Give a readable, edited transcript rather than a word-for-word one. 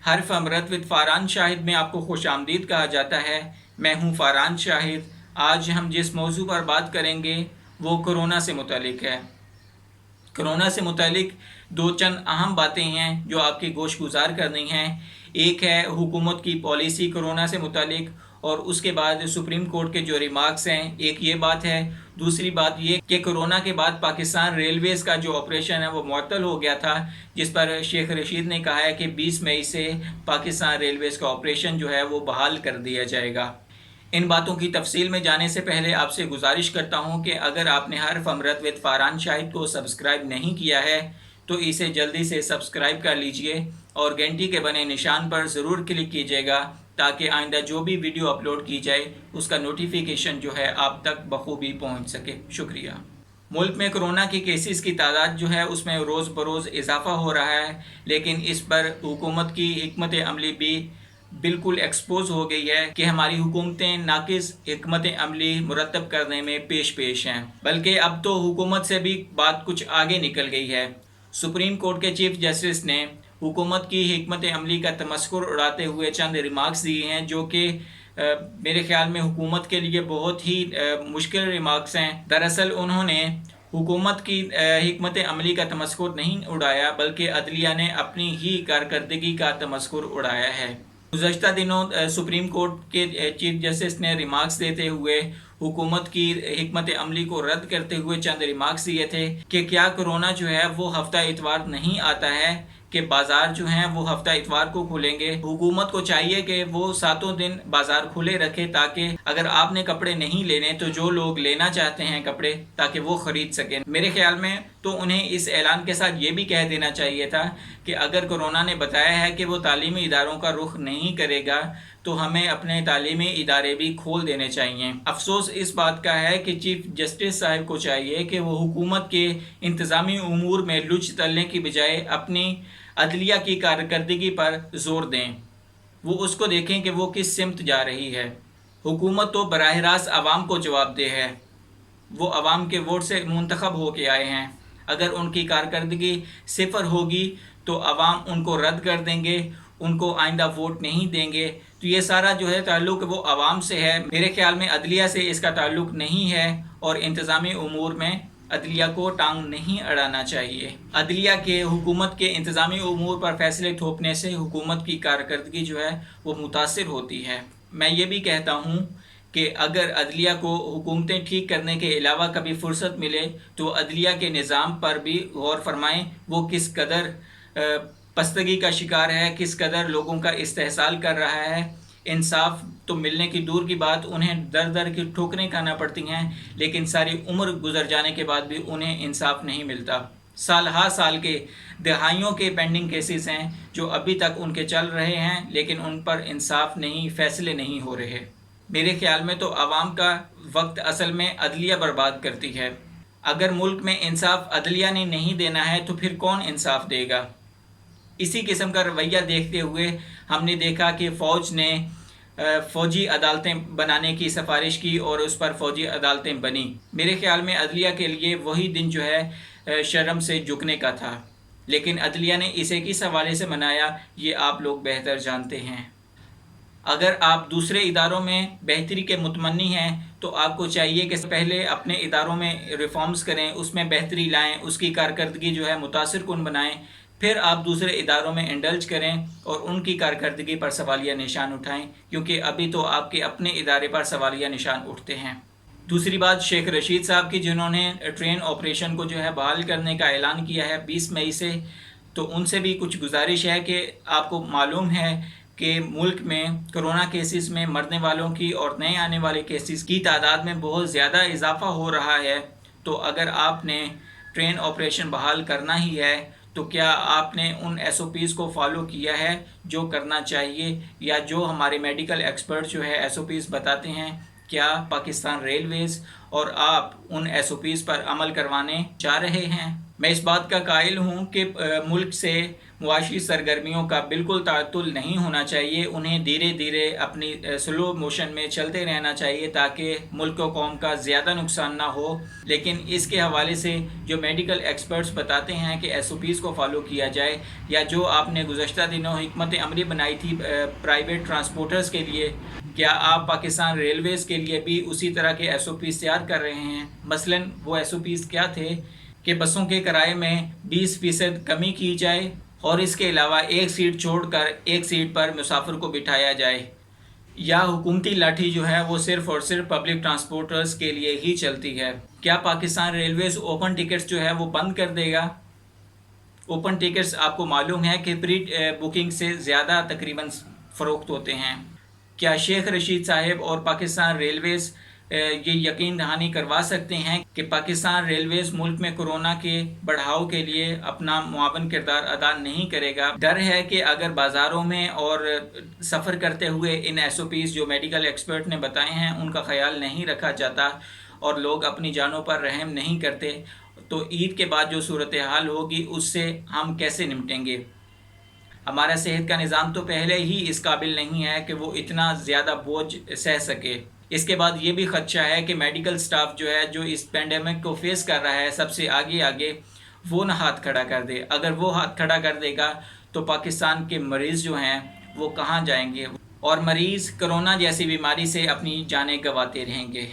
हर्फ अमरत विद फारान शाहिद में आपको खुश आमदीद कहा जाता है। मैं हूँ फारान शाहिद। आज हम जिस मौजू पर बात करेंगे वो कोरोना से मुतालिक है। कोरोना से मुतालिक दो चंद अहम बातें हैं जो आपकी गोशगुजार करनी हैं। एक है हुकूमत की पॉलिसी कोरोना से मुतालिक, और उसके बाद सुप्रीम कोर्ट के जो रिमार्क्स हैं, एक ये बात है। दूसरी बात ये कि कोरोना के बाद पाकिस्तान रेलवेज़ का जो ऑपरेशन है वो मुअत्तल हो गया था, जिस पर शेख रशीद ने कहा है कि 20 मई से पाकिस्तान रेलवेज़ का ऑपरेशन जो है वो बहाल कर दिया जाएगा। इन बातों की तफसील में जाने से पहले आपसे गुजारिश करता हूं कि अगर आपने हर्फ अमरत विद फारान शाहिद को सब्सक्राइब नहीं किया है तो इसे जल्दी से सब्सक्राइब कर लीजिए और घंटी के बने निशान पर ज़रूर क्लिक कीजिएगा ताकि आइंदा जो भी वीडियो अपलोड की जाए उसका नोटिफिकेशन जो है आप तक बखूबी पहुंच सके। शुक्रिया। मुल्क में कोरोना की केसेस की तादाद जो है उसमें रोज़ बरोज़ इजाफ़ा हो रहा है, लेकिन इस पर हुकूमत की हिकमत अमली भी बिल्कुल एक्सपोज हो गई है कि हमारी हुकूमतें नाकिस हिकमत अमली मुरतब करने में पेश हैं। बल्कि अब तो हुकूमत से भी बात कुछ आगे निकल गई है। सुप्रीम कोर्ट के चीफ जस्टिस ने हुकूमत की हिकमत अमली का तमस्कुर उड़ाते हुए चंद रिमार्क्स दिए हैं जो कि मेरे ख्याल में हुकूमत के लिए बहुत ही मुश्किल रिमार्क्स हैं। दरअसल उन्होंने हुकूमत की हिकमत अमली का तमस्कुर नहीं उड़ाया बल्कि अदलिया ने अपनी ही कारकर्दगी का तमस्कुर उड़ाया है। गुज़श्ता दिनों सुप्रीम कोर्ट के चीफ जस्टिस ने रिमार्क्स देते हुए हुकूमत की हिकमत अमली को रद्द करते हुए चंद रिमार्क्स दिए थे कि क्या कोरोना जो है वो हफ्ता इतवार नहीं आता है कि बाज़ार जो हैं वो हफ्ता इतवार को खुलेंगे। हुकूमत को चाहिए कि वो 7 दिन बाज़ार खुले रखे ताकि अगर आपने कपड़े नहीं लेने तो जो लोग लेना चाहते हैं कपड़े ताकि वो ख़रीद सकें। मेरे ख्याल में तो उन्हें इस ऐलान के साथ ये भी कह देना चाहिए था कि अगर कोरोना ने बताया है कि वो तालीमी इदारों का रुख नहीं करेगा तो हमें अपने तालीमी इदारे भी खोल देने चाहिए। अफसोस इस बात का है कि चीफ जस्टिस साहब को चाहिए कि वो हुकूमत के इंतज़ामी उमूर में लुच तलने की बजाय अपनी अदलिया की कारकर्दगी पर जोर दें। वो उसको देखें कि वो किस सिमत जा रही है। हुकूमत तो बराह रास्त आवाम को जवाबदेह है। वो आवाम के वोट से मुंतखब होके आए हैं। अगर उनकी कारकर्दगी सिफर होगी तो आवाम उनको रद्द कर देंगे, उनको आइंदा वोट नहीं देंगे। तो ये सारा जो है ताल्लुक़ वो आवाम से है। मेरे ख्याल में अदलिया से इसका ताल्लुक़ नहीं है और इंतज़ामी उमूर में अदलिया को टांग नहीं अड़ाना चाहिए। अदलिया के हुकूमत के इंतज़ामी उमूर पर फैसले थोपने से हुकूमत की कारकर्दगी जो है वो मुतासिर होती है। मैं ये भी कहता हूँ कि अगर अदलिया को हुकूमतें ठीक करने के अलावा कभी फ़ुर्सत मिले तो अदलिया के निज़ाम पर भी गौर फरमाएँ। वो किस कदर पस्तगी का शिकार है, किस कदर लोगों का इस्तेहसाल कर रहा है। इंसाफ तो मिलने की दूर की बात, उन्हें दर दर की ठोकरें खाना पड़ती हैं, लेकिन सारी उम्र गुजर जाने के बाद भी उन्हें इंसाफ नहीं मिलता। साल के दहाइयों के पेंडिंग केसेस हैं जो अभी तक उनके चल रहे हैं, लेकिन उन पर इंसाफ नहीं, फैसले नहीं हो रहे। मेरे ख्याल में तो आवाम का वक्त असल में अदलिया बर्बाद करती है। अगर मुल्क में इंसाफ अदलिया ने नहीं देना है तो फिर कौन इंसाफ देगा। इसी किस्म का रवैया देखते हुए हमने देखा कि फ़ौज ने फ़ौजी अदालतें बनाने की सिफारिश की और उस पर फ़ौजी अदालतें बनी। मेरे ख़्याल में अदलिया के लिए वही दिन जो है शर्म से झुकने का था, लेकिन अदलिया ने इसे किस हवाले से मनाया ये आप लोग बेहतर जानते हैं। अगर आप दूसरे इदारों में बेहतरी के मुतमन्नी हैं तो आपको चाहिए कि पहले अपने इदारों में रिफॉर्म्स करें, उसमें बेहतरी लाएँ, उसकी कारकर्दगी जो है मुतासिर कुन बनाएँ। फिर आप दूसरे इदारों में इंडल्ज करें और उनकी कारकर्दगी पर सवालिया निशान उठाएं, क्योंकि अभी तो आपके अपने इदारे पर सवालिया निशान उठते हैं। दूसरी बात शेख रशीद साहब की, जिन्होंने ट्रेन ऑपरेशन को जो है बहाल करने का ऐलान किया है 20 मई से, तो उनसे भी कुछ गुजारिश है कि आपको मालूम है कि मुल्क में कोरोना केसेस में मरने वालों की और नए आने वाले केसेस की तादाद में बहुत ज़्यादा इजाफा हो रहा है। तो अगर आपने ट्रेन ऑपरेशन बहाल करना ही है तो क्या आपने उन SOPs को फॉलो किया है जो करना चाहिए, या जो हमारे मेडिकल एक्सपर्ट जो है SOPs बताते हैं, क्या पाकिस्तान रेलवेज़ और आप उन SOPs पर अमल करवाने जा रहे हैं। میں اس بات کا قائل ہوں کہ ملک سے معاشی سرگرمیوں کا بالکل تعطل نہیں ہونا چاہیے، انہیں دھیرے دھیرے اپنی سلو موشن میں چلتے رہنا چاہیے تاکہ ملک و قوم کا زیادہ نقصان نہ ہو۔ لیکن اس کے حوالے سے جو میڈیکل ایکسپرٹس بتاتے ہیں کہ ایس او پیز کو فالو کیا جائے، یا جو آپ نے گزشتہ دنوں حکمت عملی بنائی تھی پرائیویٹ ٹرانسپورٹرز کے لیے، کیا آپ پاکستان ریلویز کے لیے بھی اسی طرح کے ایس او پیز تیار کر رہے ہیں؟ مثلاً وہ ایس او پیز کیا تھے کہ بسوں کے کرائے میں 20% کمی کی جائے اور اس کے علاوہ ایک سیٹ چھوڑ کر ایک سیٹ پر مسافر کو بٹھایا جائے، یا حکومتی لاٹھی جو ہے وہ صرف اور صرف پبلک ٹرانسپورٹرز کے لیے ہی چلتی ہے؟ کیا پاکستان ریلویز اوپن ٹکٹس جو ہے وہ بند کر دے گا؟ اوپن ٹکٹس آپ کو معلوم ہے کہ پری بکنگ سے زیادہ تقریباً فروخت ہوتے ہیں۔ کیا شیخ رشید صاحب اور پاکستان ریلویز یہ یقین دہانی کروا سکتے ہیں کہ پاکستان ریلویز ملک میں کورونا کے بڑھاؤ کے لیے اپنا معاون کردار ادا نہیں کرے گا؟ ڈر ہے کہ اگر بازاروں میں اور سفر کرتے ہوئے ان ایس او پیز جو میڈیکل ایکسپرٹ نے بتائے ہیں ان کا خیال نہیں رکھا جاتا اور لوگ اپنی جانوں پر رحم نہیں کرتے، تو عید کے بعد جو صورتحال ہوگی اس سے ہم کیسے نمٹیں گے؟ ہمارا صحت کا نظام تو پہلے ہی اس قابل نہیں ہے کہ وہ اتنا زیادہ بوجھ سہ سکے۔ اس کے بعد یہ بھی خدشہ ہے کہ میڈیکل سٹاف جو ہے جو اس پینڈیمک کو فیس کر رہا ہے سب سے آگے وہ نہ ہاتھ کھڑا کر دے۔ اگر وہ ہاتھ کھڑا کر دے گا تو پاکستان کے مریض جو ہیں وہ کہاں جائیں گے، اور مریض کرونا جیسی بیماری سے اپنی جانیں گنواتے رہیں گے۔